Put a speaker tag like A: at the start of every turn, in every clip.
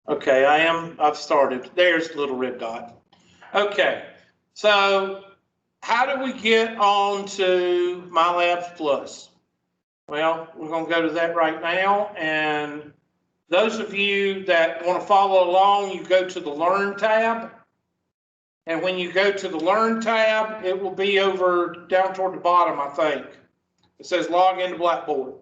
A: Okay, I've started. There's the little red dot. Okay, so how do we get on to MyLabs Plus? Well, we're going to go to that right now. And those of you that want to follow along, you go to the Learn tab. And when you go to the Learn tab, it will be over down toward the bottom, I think. It says Log into Blackboard.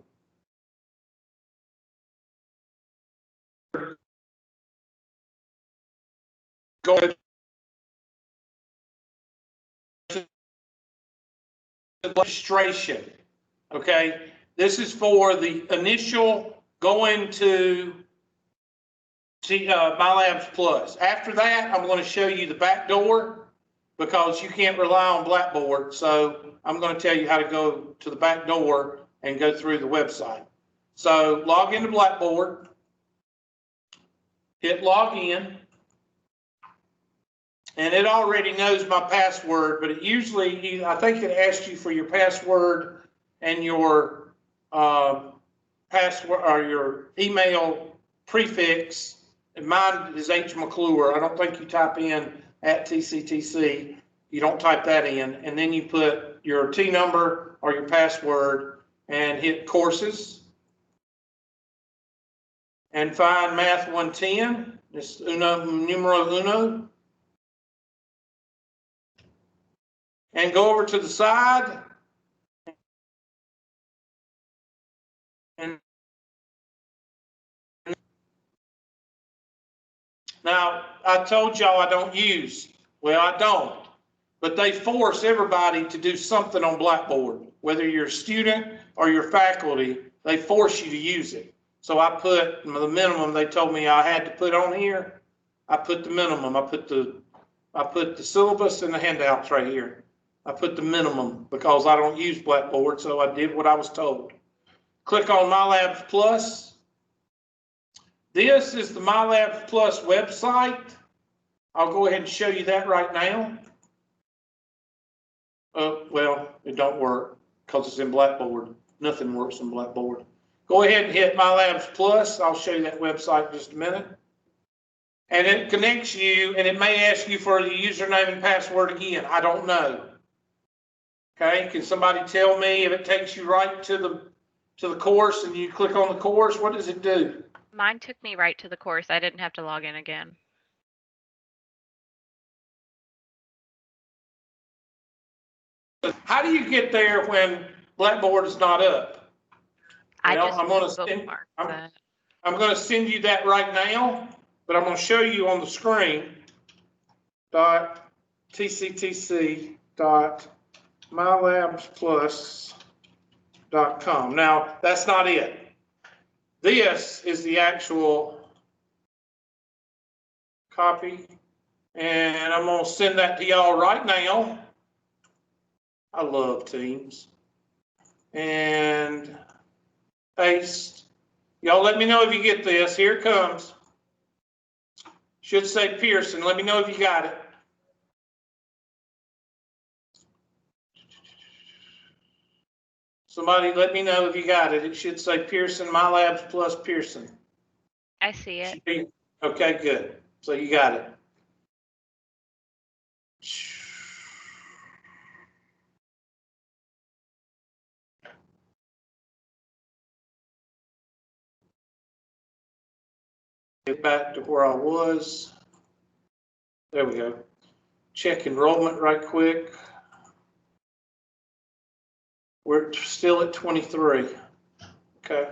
A: Go to registration. Okay, this is for the initial going to MyLabs Plus. After that, I'm going to show you the back door because you can't rely on Blackboard. So I'm going to tell you how to go to the back door and go through the website. So log into Blackboard, hit log in, and it already knows my password, but it usually, I think it asks you for your password and your password or your email prefix. And mine is H. McClure. I don't think you type in @TCTC. You don't type that in. And then you put your T number or your password and hit courses. And find Math 110. It's numero uno. And go over to the side. And now, I told y'all I don't use. Well, I don't. But they force everybody to do something on Blackboard. Whether you're a student or you're faculty, they force you to use it. So I put the minimum they told me I had to put on here. I put the minimum. I put the syllabus and the handouts right here. I put the minimum because I don't use Blackboard, so I did what I was told. Click on MyLabs Plus. This is the MyLabs Plus website. I'll go ahead and show you that right now. Well, it don't work because it's in Blackboard. Nothing works in Blackboard. Go ahead and hit MyLabs Plus. I'll show you that website in just a minute. And it connects you, and it may ask you for the username and password again. I don't know. Okay, can somebody tell me if it takes you right to the course and you click on the course? What does it do?
B: Mine took me right to the course. I didn't have to log in again.
A: How do you get there when Blackboard is not up? Well, I'm going to send you that right now, but I'm going to show you on the screen .tctc.mylabsplus.com. Now, that's not it. This is the actual copy, and I'm going to send that to y'all right now. I love Teams. And paste. Y'all let me know if you get this. Here it comes. Should say Pearson. Let me know if you got it. Somebody let me know if you got it. It should say Pearson, MyLabs Plus Pearson.
B: I see it.
A: Okay, good. So you got it. Get back to where I was. There we go. Check enrollment right quick. We're still at 23. Okay.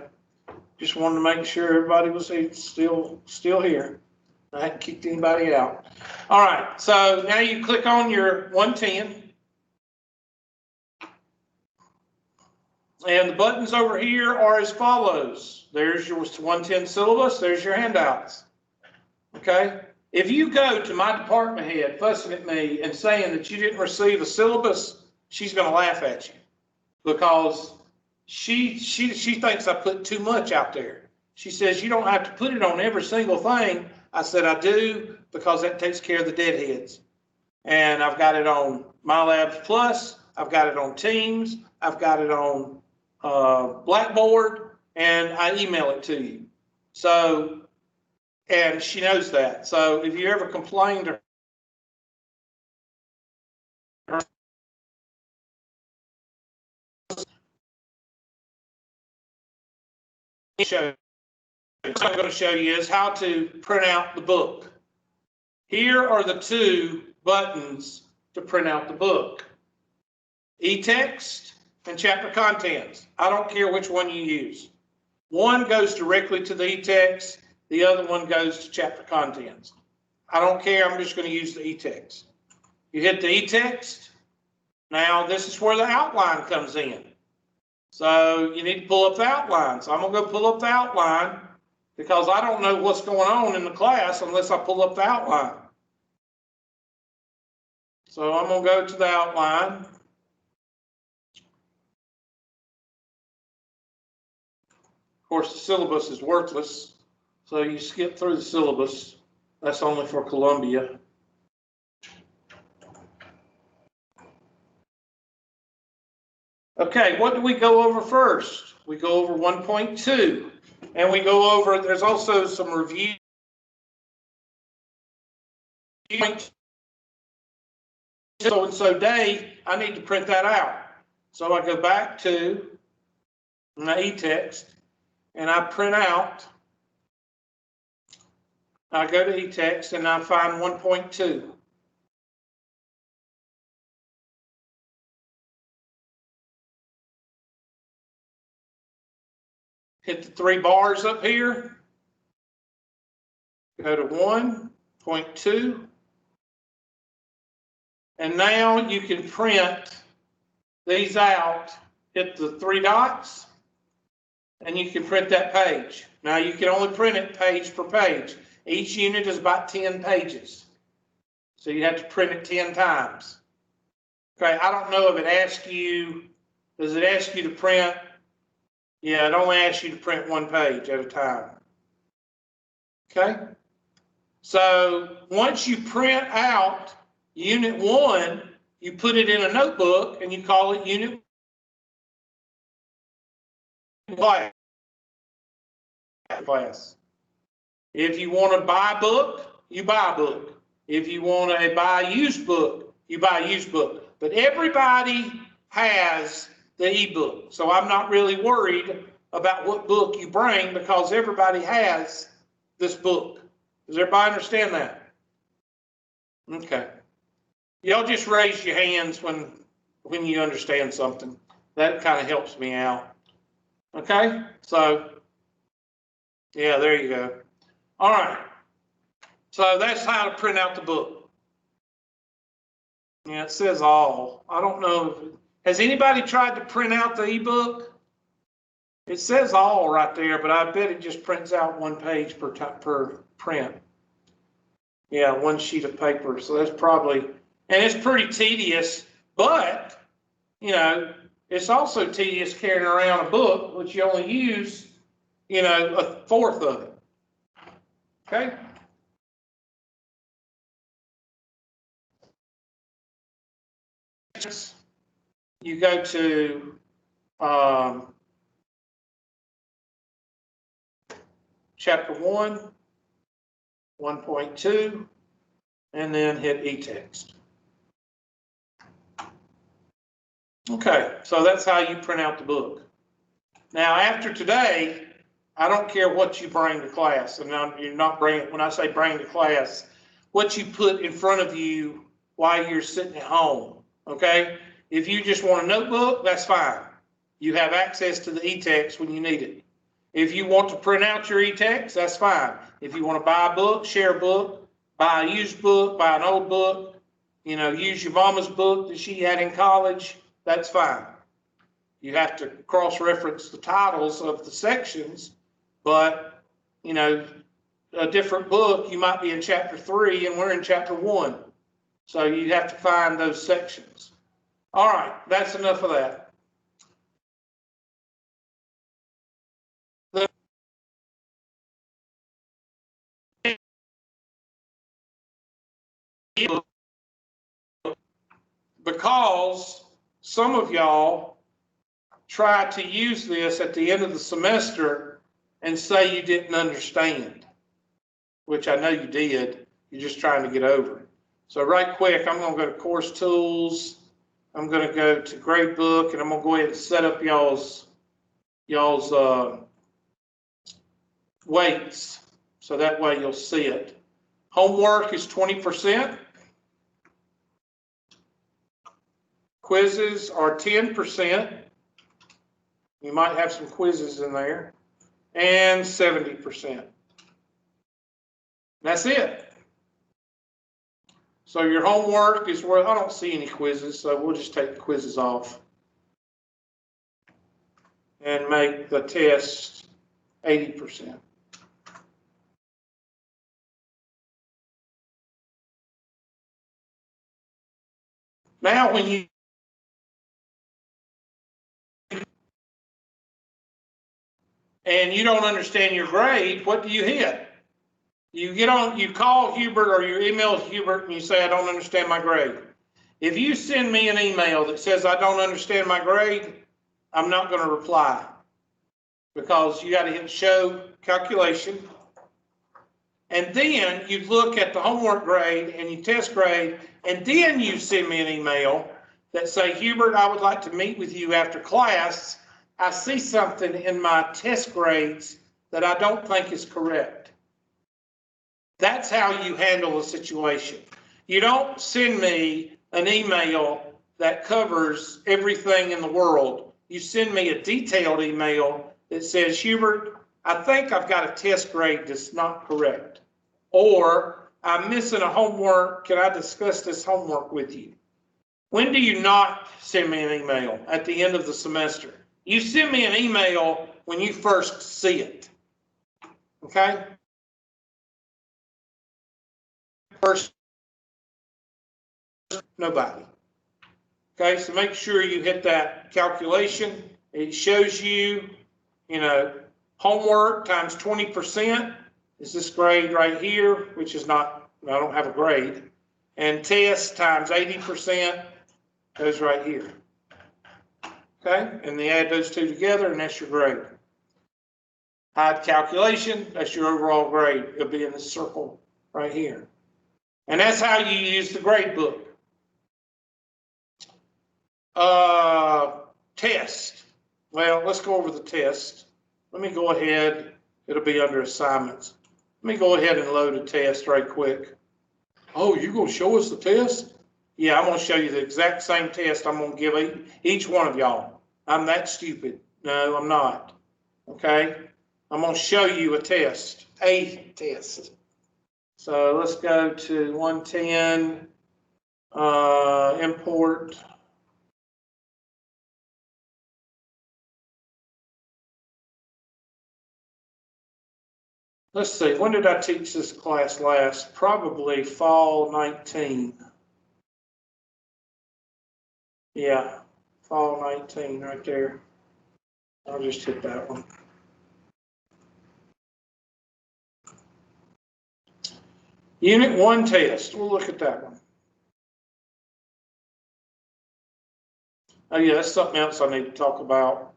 A: Just wanted to make sure everybody was still here. I hadn't kicked anybody out. All right. So now you click on your 110. And the buttons over here are as follows. There's your 110 syllabus. There's your handouts. Okay. If you go to my department head fussing at me and saying that you didn't receive a syllabus, she's going to laugh at you because she thinks I put too much out there. She says, you don't have to put it on every single thing. I said, I do because that takes care of the deadheads. And I've got it on MyLabs Plus. I've got it on Teams. I've got it on Blackboard, and I email it to you. So And she knows that. So if you ever complain to her, what I'm going to show you is how to print out the book. Here are the two buttons to print out the book. EText and chapter contents. I don't care which one you use. One goes directly to the EText, the other one goes to chapter contents. I don't care, I'm just going to use the EText. You hit the EText. Now this is where the outline comes in. So you need to pull up the outline. So I'm going to go pull up the outline because I don't know what's going on in the class unless I pull up the outline. So I'm going to go to the outline. Of course, the syllabus is worthless, so you skip through the syllabus. That's only for Columbia. Okay, what do we go over first? We go over 1.2, and we go over, there's also some review. So-and-so day, I need to print that out. So I go back to my EText, and I print out. I go to EText, and I find 1.2. Hit the three bars up here. Go to 1.2. And now you can print these out. Hit the three dots, and you can print that page. Now you can only print it page per page. Each unit is about 10 pages. So you have to print it 10 times. Okay, I don't know if it asks you, does it ask you to print? Yeah, it only asks you to print one page at a time. Okay, so once you print out Unit 1, you put it in a notebook and you call it Unit class. If you want to buy a book, you buy a book. If you want to buy a used book, you buy a used book. But everybody has the ebook. So I'm not really worried about what book you bring because everybody has this book. Does everybody understand that? Okay. Y'all just raise your hands when you understand something. That kind of helps me out. Okay? So, yeah, there you go. All right. So that's how to print out the book. Yeah, it says all. I don't know. Has anybody tried to print out the ebook? It says all right there, but I bet it just prints out one page per print. Yeah, one sheet of paper. So that's probably, and it's pretty tedious, but, you know, it's also tedious carrying around a book, which you only use, you know, a fourth of it. Okay? You go to chapter 1, 1.2, and then hit EText. Okay, so that's how you print out the book. Now, after today, I don't care what you bring to class, and you're not bringing, when I say bring to class, what you put in front of you while you're sitting at home, okay? If you just want a notebook, that's fine. You have access to the EText when you need it. If you want to print out your EText, that's fine. If you want to buy a book, share a book, buy a used book, buy an old book, you know, use your mama's book that she had in college, that's fine. You have to cross-reference the titles of the sections, but, you know, a different book, you might be in chapter 3 and we're in chapter 1. So you have to find those sections. All right, that's enough of that. Because some of y'all try to use this at the end of the semester and say you didn't understand. which I know you did. You're just trying to get over it. So right quick, I'm going to go to Course Tools. I'm going to go to Gradebook, and I'm going to go ahead and set up y'all's weights, so that way you'll see it. Homework is 20%. Quizzes are 10%. You might have some quizzes in there. And 70%. That's it. So your homework is worth, I don't see any quizzes, so we'll just take the quizzes off and make the test 80%. Now, when you don't understand your grade, what do you hit? You call Hubert or you email Hubert and you say, I don't understand my grade. If you send me an email that says I don't understand my grade, I'm not going to reply, because you got to hit show calculation. And then you look at the homework grade and you test grade, and then you send me an email that say, Hubert, I would like to meet with you after class. I see something in my test grades that I don't think is correct. That's how you handle a situation. You don't send me an email that covers everything in the world. You send me a detailed email that says, Hubert, I think I've got a test grade that's not correct. Or I'm missing a homework. Can I discuss this homework with you? When do you not send me an email? At the end of the semester. You send me an email when you first see it. Okay? First, nobody. Okay, so make sure you hit that calculation. It shows you, homework times 20% is this grade right here, which is not, I don't have a grade. And test times 80% goes right here. Okay, and they add those two together, and that's your grade. Hide calculation, that's your overall grade. It'll be in this circle right here. And that's how you use the grade book. Test. Well, let's go over the test. Let me go ahead. It'll be under assignments. Let me go ahead and load a test right quick. Oh, you're going to show us the test? Yeah, I'm going to show you the exact same test I'm going to give each one of y'all. I'm that stupid. No, I'm not. Okay? I'm going to show you a test. So let's go to 110, import. Let's see, when did I teach this class last? Probably fall 19. Yeah, fall 19 right there. I'll just hit that one. Unit 1 test, we'll look at that one. Oh yeah, that's something else I need to talk about.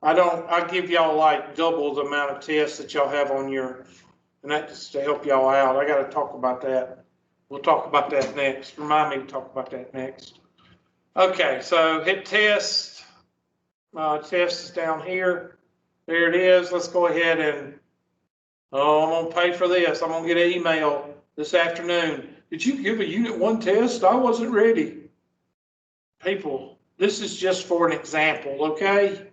A: I give y'all like double the amount of tests that y'all have on your, and that's to help y'all out. I got to talk about that. We'll talk about that next. Remind me to talk about that next. Okay, so hit test. Test is down here. There it is. Let's go ahead and, I'm going to pay for this. I'm going to get an email this afternoon. Did you give a unit 1 test? I wasn't ready. People, this is just for an example, okay?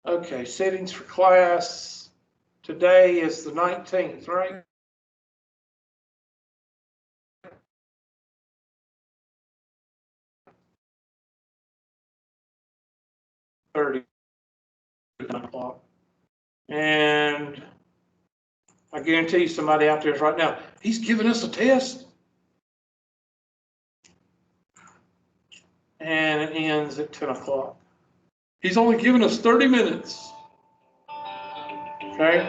A: Okay, settings for class. Today is the 19th, right? $30. And I guarantee you somebody out there is right now, he's giving us a test. And it ends at 10 o'clock. He's only giving us 30 minutes. Okay.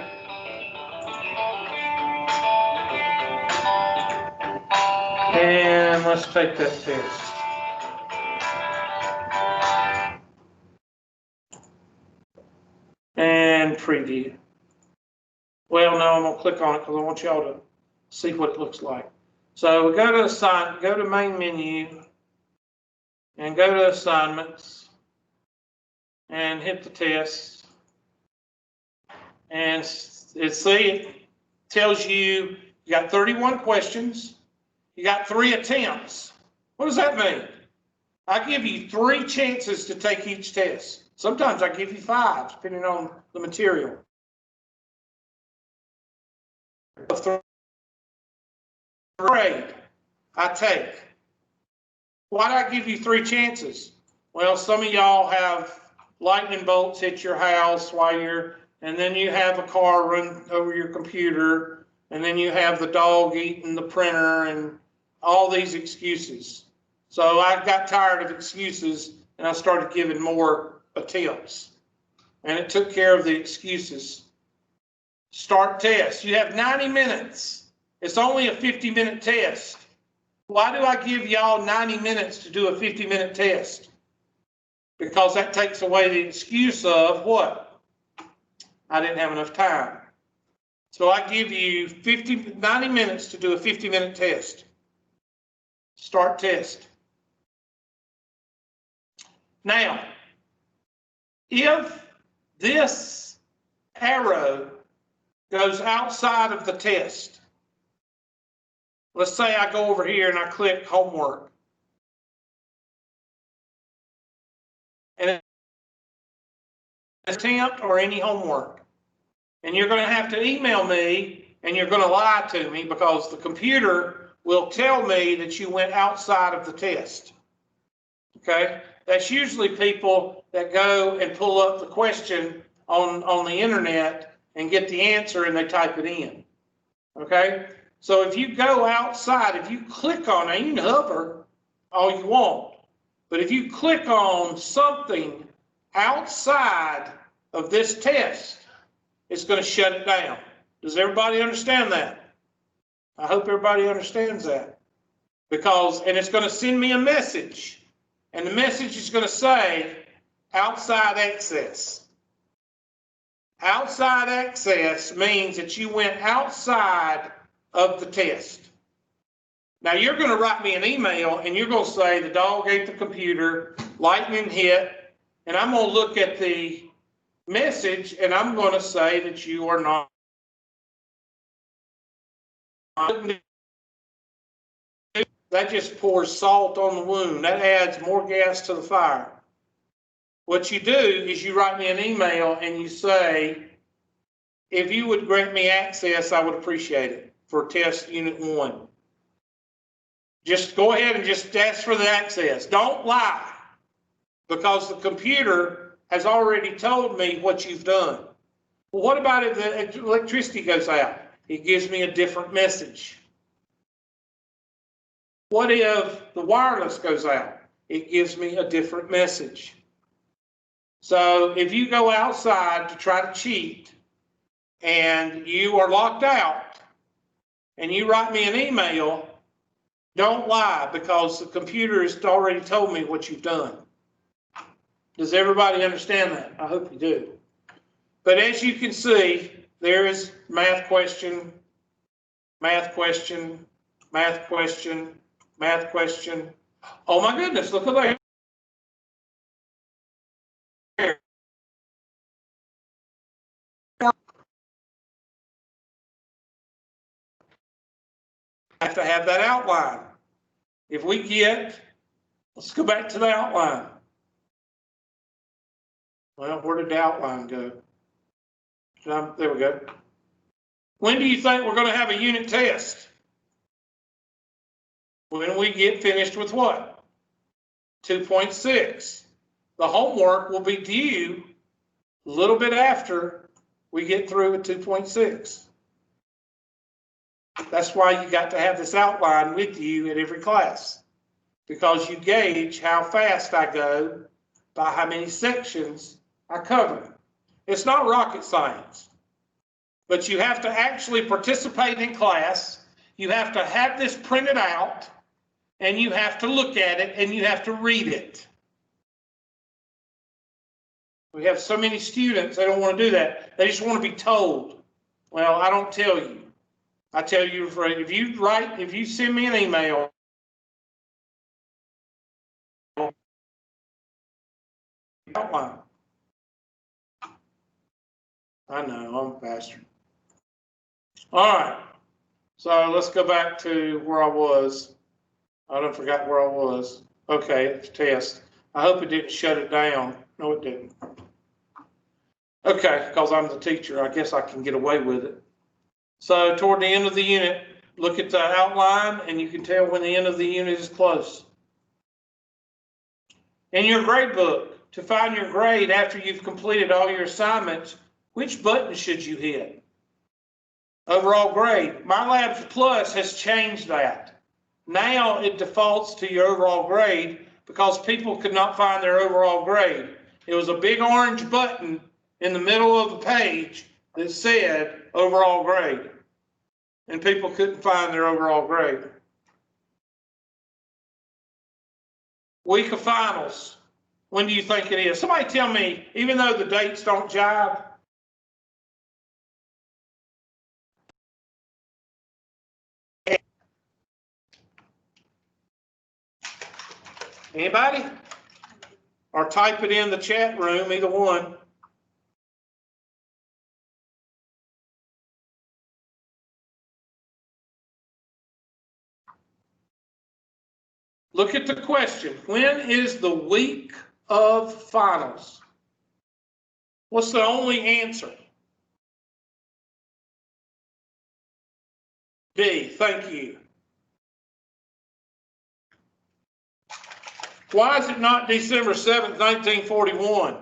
A: And let's take that test. And preview. Well, no, I'm gonna click on it because I want y'all to see what it looks like. So go to main menu and go to assignments and hit the test. And it tells you got 31 questions, you got 3 attempts. What does that mean? I give you 3 chances to take each test. Sometimes I give you 5, depending on the material. Grade I take. Why do I give you 3 chances? Well, some of y'all have lightning bolts hit your house and then you have a car run over your computer, and then you have the dog eating the printer and all these excuses. So I got tired of excuses and I started giving more attempts, and it took care of the excuses. Start test. You have 90 minutes. It's only a 50-minute test. Why do I give y'all 90 minutes to do a 50-minute test? Because that takes away the excuse of what? I didn't have enough time. So I give you 90 minutes to do a 50-minute test. Start test. Now, if this arrow goes outside of the test, let's say I go over here and I click homework. And attempt or any homework. And you're going to have to email me and you're going to lie to me because the computer will tell me that you went outside of the test. Okay? That's usually people that go and pull up the question on the internet and get the answer and they type it in. Okay? So if you go outside, if you click on it, you can hover all you want. But if you click on something outside of this test, it's going to shut it down. Does everybody understand that? I hope everybody understands that. And it's going to send me a message. And the message is going to say outside access. Outside access means that you went outside of the test. Now you're going to write me an email and you're going to say the dog ate the computer, lightning hit, and I'm going to look at the message and I'm going to say that you are not. That just pours salt on the wound. That adds more gas to the fire. What you do is you write me an email and you say, if you would grant me access, I would appreciate it for test unit 1. Just go ahead and just ask for the access. Don't lie, because the computer has already told me what you've done. Well, what about if the electricity goes out? It gives me a different message. What if the wireless goes out? It gives me a different message. So if you go outside to try to cheat and you are locked out and you write me an email, don't lie, because the computer has already told me what you've done. Does everybody understand that? I hope you do. But as you can see, there is math question, math question, math question, math question. Oh my goodness, look at that. Have to have that outline. If we get, let's go back to the outline. Well, where did the outline go? There we go. When do you think we're going to have a unit test? When we get finished with what? 2.6. The homework will be due a little bit after we get through with 2.6. That's why you got to have this outline with you at every class, because you gauge how fast I go by how many sections I cover. It's not rocket science, but you have to actually participate in class. You have to have this printed out, and you have to look at it, and you have to read it. We have so many students, they don't want to do that. They just want to be told. Well, I don't tell you. I tell you, if you send me an email, outline. I know, I'm a bastard. All right, so let's go back to where I was. I don't forgot where I was. Okay, it's test. I hope it didn't shut it down. No, it didn't. Okay, because I'm the teacher, I guess I can get away with it. So toward the end of the unit, look at the outline and you can tell when the end of the unit is close. In your grade book, to find your grade after you've completed all your assignments, which button should you hit? Overall grade. MyLabs Plus has changed that. Now it defaults to your overall grade because people could not find their overall grade. It was a big orange button in the middle of the page that said overall grade, and people couldn't find their overall grade. Week of finals. When do you think it is? Somebody tell me, even though the dates don't jive. Anybody? Or type it in the chat room, either one. Look at the question. When is the week of finals? What's the only answer? D, thank you. Why is it not December 7th, 1941?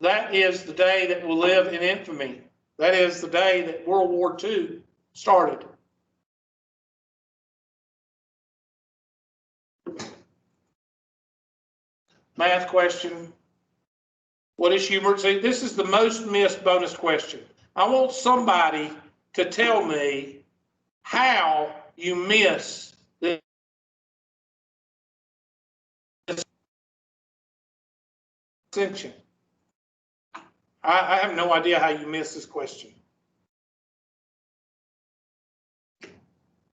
A: That is the day that will live in infamy. That is the day that World War II started. Math question. What is Hubert? See, this is the most missed bonus question. I want somebody to tell me how you miss this extension. I have no idea how you miss this question.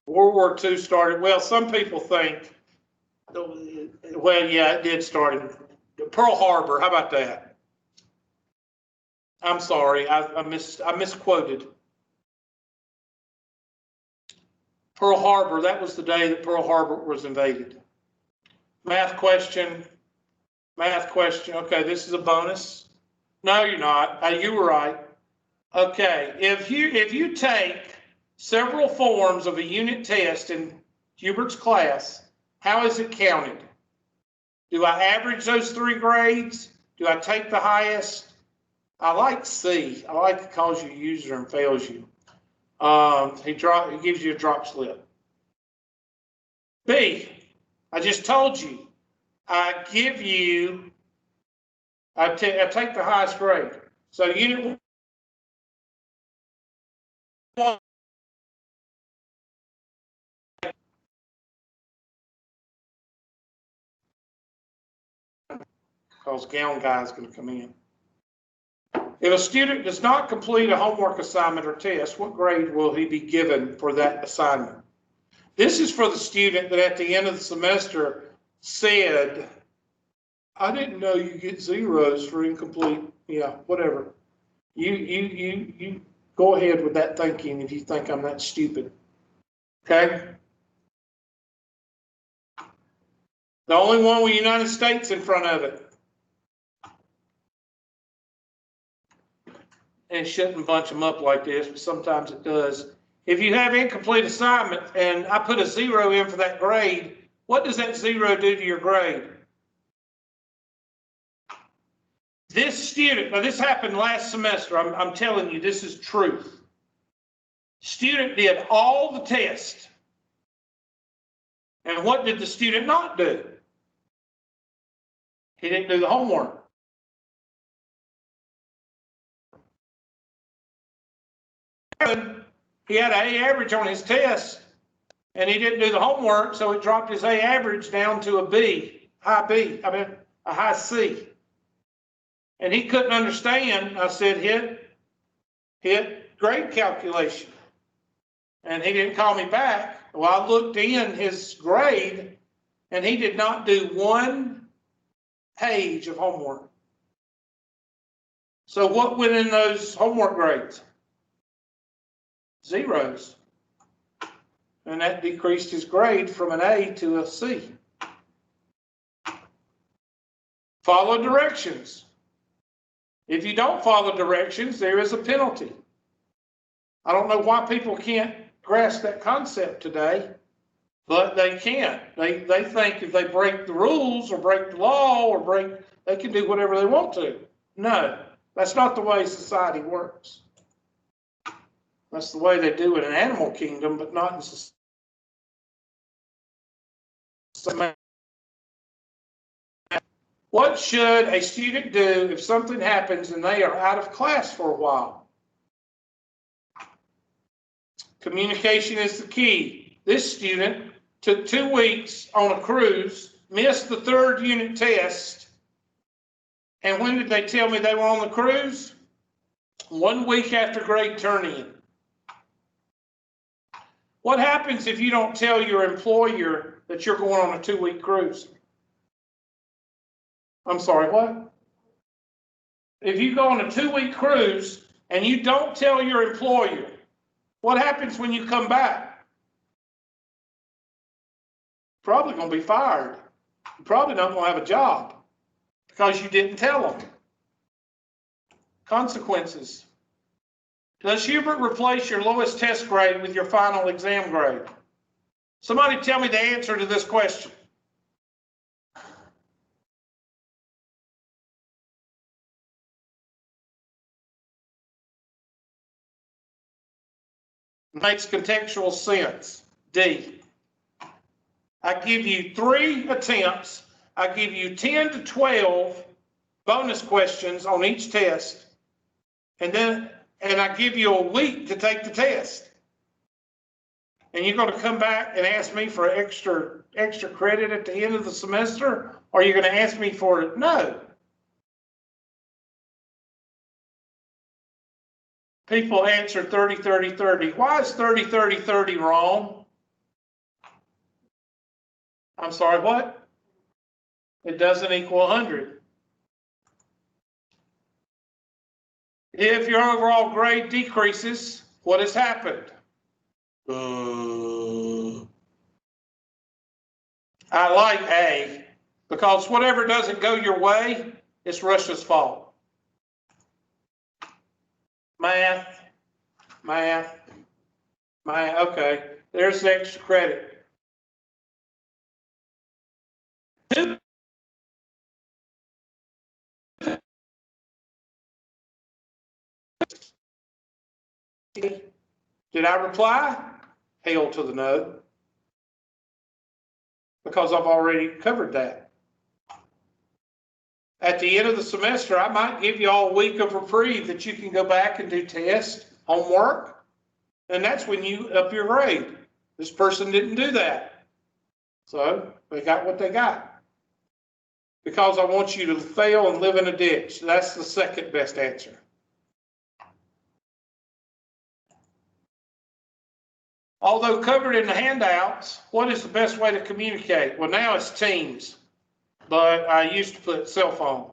A: World War II started, well, some people think, well, yeah, it did start in Pearl Harbor. How about that? I'm sorry, I misquoted. Pearl Harbor, that was the day that Pearl Harbor was invaded. Math question. Okay, this is a bonus. No, you're not. You were right. Okay, if you take several forms of a unit test in Hubert's class, how is it counted? Do I average those 3 grades? Do I take the highest? I like C. I like it calls you a user and fails you. He gives you a drop slip. B, I just told you. I take the highest grade. So unit 1. Because gown guy is going to come in. If a student does not complete a homework assignment or test, what grade will he be given for that assignment? This is for the student that at the end of the semester said, I didn't know you get zeros for incomplete, yeah, whatever. You go ahead with that thinking if you think I'm that stupid, okay? The only one with United States in front of it. And it shouldn't bunch them up like this, but sometimes it does. If you have incomplete assignment and I put a 0 in for that grade, what does that 0 do to your grade? This student, now this happened last semester, I'm telling you, this is truth. Student did all the tests. And what did the student not do? He didn't do the homework. He had an A average on his test and he didn't do the homework, so it dropped his A average down to a high C. And he couldn't understand. I said, hit grade calculation. And he didn't call me back. Well, I looked in his grade and he did not do one page of homework. So what went in those homework grades? Zeros. And that decreased his grade from an A to a C. Follow directions. If you don't follow directions, there is a penalty. I don't know why people can't grasp that concept today, but they can't. They think if they break the rules or break the law or they can do whatever they want to. No, that's not the way society works. That's the way they do it in animal kingdom, but not in society. What should a student do if something happens and they are out of class for a while? Communication is the key. This student took 2 weeks on a cruise, missed the 3rd unit test, and when did they tell me they were on the cruise? 1 week after grade turn-in. What happens if you don't tell your employer that you're going on a 2-week cruise? I'm sorry, what? If you go on a 2-week cruise and you don't tell your employer, what happens when you come back? Probably going to be fired. You're probably not going to have a job because you didn't tell them. Consequences. Does Hubert replace your lowest test grade with your final exam grade? Somebody tell me the answer to this question. Makes contextual sense. D. I give you 3 attempts. I give you 10 to 12 bonus questions on each test. And I give you a week to take the test. And you're going to come back and ask me for extra credit at the end of the semester? Or you're going to ask me for it? No. People answer 30, 30, 30. Why is 30, 30, 30 wrong? I'm sorry, what? It doesn't equal 100. If your overall grade decreases, what has happened? I like A, because whatever doesn't go your way, it's Russia's fault. Math, okay, there's the extra credit. Did I reply? Hell to the no, because I've already covered that. At the end of the semester, I might give you all a week of reprieve that you can go back and do tests, homework, and that's when you up your grade. This person didn't do that, so they got what they got. Because I want you to fail and live in a ditch. That's the second best answer. Although covered in the handouts, what is the best way to communicate? Well, now it's Teams, but I used to put cell phone.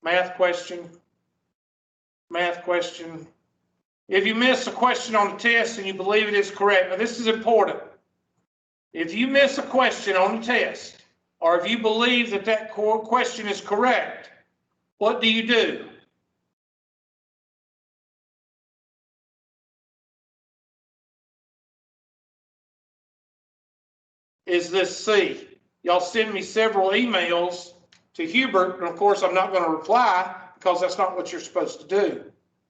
A: Math question. If you miss a question on the test and you believe it is correct, now this is important. If you miss a question on the test, or if you believe that that question is correct, what do you do? Is this C? Y'all send me several emails to Hubert, and of course I'm not going to reply because that's not what you're supposed to do.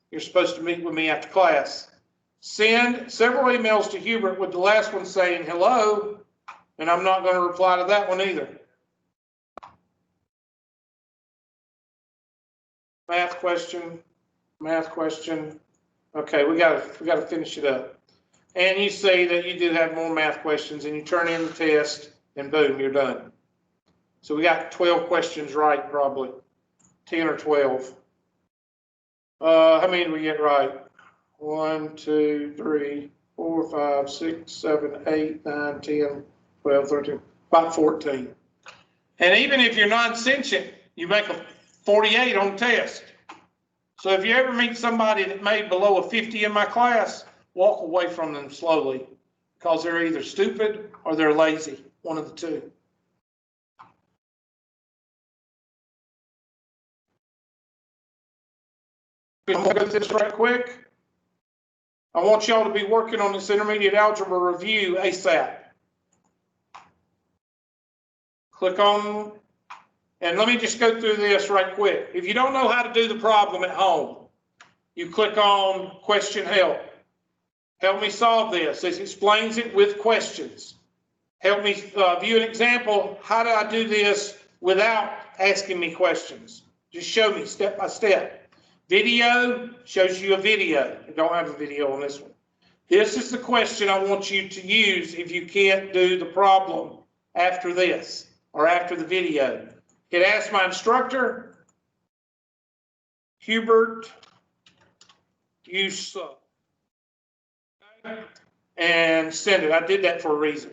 A: You're supposed to meet with me after class. Send several emails to Hubert with the last one saying hello, and I'm not going to reply to that one either. Math question. Okay, we gotta finish it up. And you say that you did have more math questions, and you turn in the test, and boom, you're done. So we got 12 questions right, probably 10 or 12. How many did we get right? 1, 2, 3, 4, 5, 6, 7, 8, 9, 10, 12, 13, about 14. And even if you're non-sentient, you make a 48 on the test. So if you ever meet somebody that made below a 50 in my class, walk away from them slowly, because they're either stupid or they're lazy, one of the two. I'm gonna go through this right quick. I want y'all to be working on this intermediate algebra review ASAP. Click on, and let me just go through this right quick. If you don't know how to do the problem at home, you click on question help. Help me solve this. This explains it with questions. Help me view an example. How do I do this without asking me questions? Just show me step by step. Video shows you a video. I don't have a video on this one. This is the question I want you to use if you can't do the problem after this or after the video. It asks my instructor, Hubert, you suck. And send it. I did that for a reason.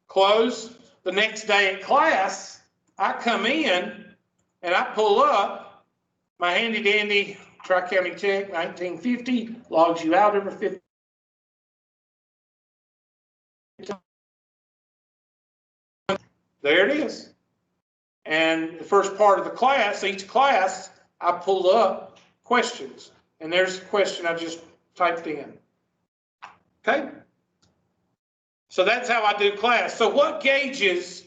A: Close. The next day at class, I come in and I pull up my handy dandy Tri-County Check 1950, logs you out every 50. There it is. And the first part of the class, each class, I pull up questions. And there's the question I just typed in. Okay? So that's how I do class. So what gauges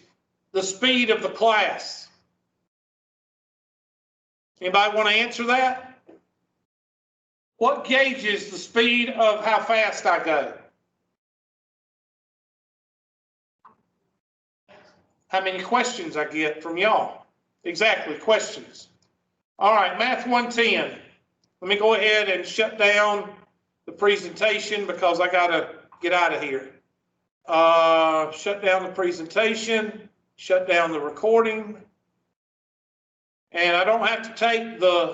A: the speed of the class? Anybody want to answer that? What gauges the speed of how fast I go? How many questions I get from y'all? Exactly, questions. All right, Math 110. Let me go ahead and shut down the presentation because I got to get out of here. Shut down the presentation, shut down the recording. And I don't have to take the